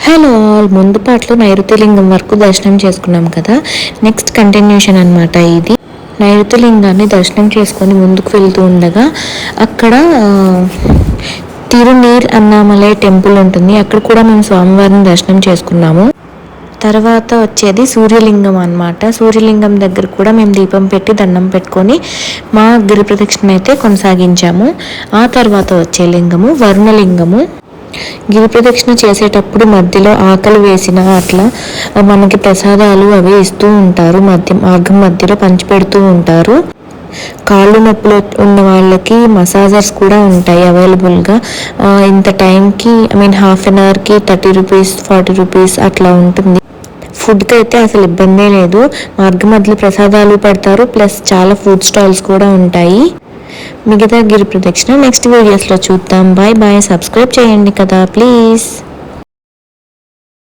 Hello all, ముందు పాటలో నైరుతిలింగం వరకు దర్శనం చేసుకున్నాం కదా. నెక్స్ట్ కంటిన్యూషన్ అనమాట ఇది. నైరుతిలింగాన్ని దర్శనం చేసుకొని ముందుకు వెళ్తూ ఉండగా అక్కడ తిరునీర్ అన్నామలై టెంపుల్ ఉంటుంది. అక్కడ కూడా మేము స్వామివారిని దర్శనం చేసుకున్నాము. తర్వాత వచ్చేది సూర్యలింగం అన్నమాట. సూర్యలింగం దగ్గర కూడా మేము దీపం పెట్టి దండం పెట్టుకొని మా గిరి ప్రదక్షిణ అయితే కొనసాగించాము. ఆ తర్వాత వచ్చే లింగము వరుణలింగము. గిరి ప్రదక్షిణ చేసేటప్పుడు మధ్యలో ఆకలి వేసిన అట్లా మనకి ప్రసాదాలు అవి ఇస్తూ ఉంటారు. మార్గం మధ్యలో పంచిపెడుతూ ఉంటారు. కాళ్ళు నొప్పులు ఉన్న వాళ్ళకి మసాజర్స్ కూడా ఉంటాయి అవైలబుల్గా. ఇంత టైంకి హాఫ్ అన్ అవర్కి 30 రూపీస్ 40 రూపీస్ అట్లా ఉంటుంది. ఫుడ్కి అయితే అసలు ఇబ్బందే లేదు. మార్గం మధ్యలో ప్రసాదాలు పెడతారు, ప్లస్ చాలా ఫుడ్ స్టాల్స్ కూడా ఉంటాయి. మిగతా గిరి ప్రదక్షిణ నెక్స్ట్ వీడియోస్లో చూద్దాం. Bye bye. సబ్స్క్రైబ్ చేయండి కదా ప్లీజ్.